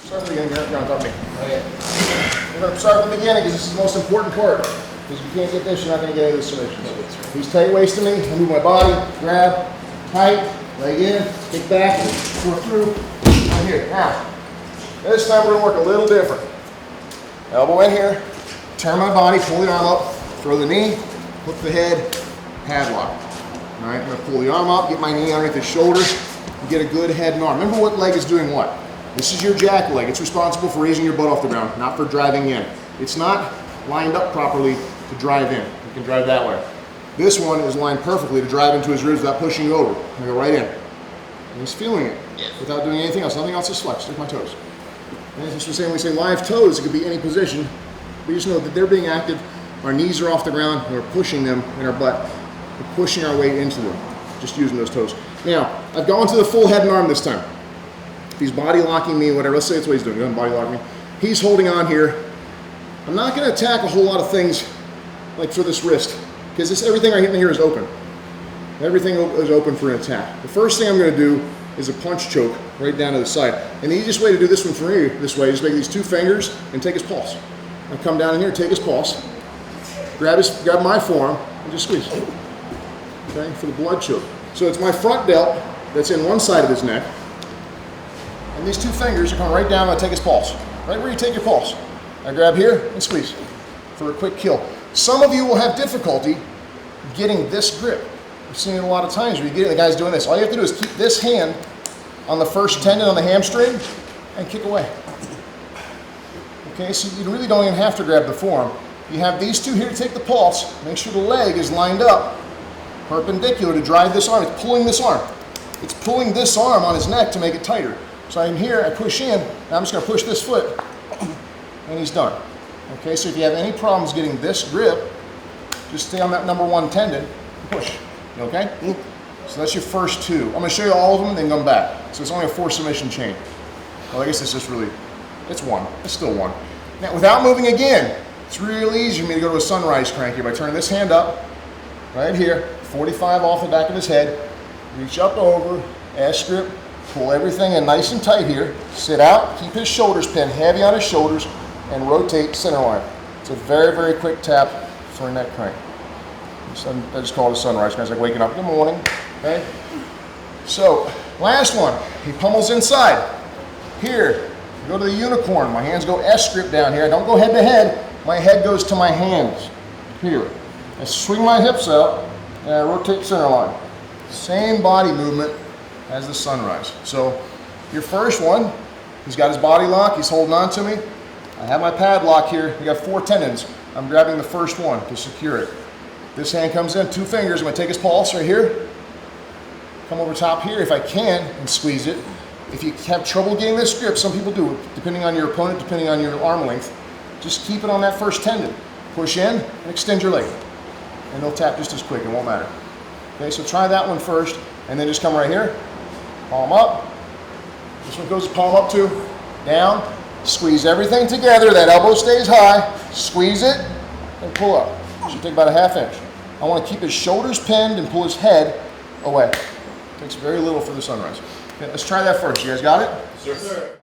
Start from the beginning, you're on top of me. We're going to start from the beginning because this is the most important part. Because if you can't get this, you're not going to get any of the submissions. He's tight waisting me, I move my body, grab, tight, leg in, kick back, go through, right here. Now, this time we're going to work a little different. Elbow in here, turn my body, pull the arm up, throw the knee, hook the head, padlock. All right, I'm going to pull the arm up, get my knee underneath the shoulder, and get a good head and arm. Remember what leg is doing what? This is your jack leg. It's responsible for raising your butt off the ground, not for driving in. It's not lined up properly to drive in. You can drive that way. This one is lined perfectly to drive into his ribs without pushing you over. I go right in. And he's feeling it without doing anything else. Nothing else is flexed. Just my toes. And as we're saying, when we say live toes, it could be any position. We just know that they're being active. Our knees are off the ground, and we're pushing them in our butt. We're pushing our weight into them, just using those toes. Now, I've gone to the full head and arm this time. If he's body locking me, whatever, let's say that's what he's doing, go ahead and body lock me. He's holding on here. I'm not going to attack a whole lot of things like for this wrist, because everything I hit in here is open. Everything is open for an attack. The first thing I'm going to do is a punch choke right down to the side. And the easiest way to do this one for me, this way, is make these two fingers and take his pulse. I come down in here, take his pulse, grab my forearm, and just squeeze. Okay, for the blood choke. So it's my front delt that's in one side of his neck, and these two fingers are coming right down, I take his pulse. Right where you take your pulse. I grab here and squeeze for a quick kill. Some of you will have difficulty getting this grip. I've seen it a lot of times where you get it, the guy's doing this. All you have to do is keep this hand on the first tendon on the hamstring and kick away. Okay, so you really don't even have to grab the forearm. You have these two here to take the pulse. Make sure the leg is lined up perpendicular to drive this arm. It's pulling this arm. It's pulling this arm on his neck to make it tighter. So I'm here, I push in, now I'm just going to push this foot, and he's done. Okay, so if you have any problems getting this grip, just stay on that number one tendon and push. Okay? So that's your first two. I'm going to show you all of them and then come back. So it's only a 4 submission chain. Well, I guess it's just really, it's one. It's still one. Now, without moving again, it's really easy for me to go to a sunrise crank here by turning this hand up, right here, 45 off the back of his head, reach up over, ass grip, pull everything in nice and tight here, sit out, keep his shoulders pinned heavy on his shoulders, and rotate center line. It's a very, very quick tap for a neck crank. I just call it a sunrise crank. It's like waking up in the morning, okay? So, last one, he pummels inside. Here, go to the unicorn. My hands go S grip down here. I don't go head to head. My head goes to my hands, here. I swing my hips out, and I rotate center line. Same body movement as the sunrise. So your first one, he's got his body lock, he's holding on to me. I have my padlock here, we got 4 tendons. I'm grabbing the first one to secure it. This hand comes in, 2 fingers, I'm gonna take his pulse right here, come over top here if I can and squeeze it. If you have trouble getting this grip, some people do, depending on your opponent, depending on your arm length, just keep it on that first tendon. Push in and extend your leg. And they'll tap just as quick, it won't matter. Okay, so try that one first, and then just come right here. Palm up. This one goes palm up too. Down. Squeeze everything together. That elbow stays high. Squeeze it and pull up. It should take about a ½ inch. I want to keep his shoulders pinned and pull his head away. It takes very little for the sunrise. Okay, let's try that first. You guys got it? Yes, sir.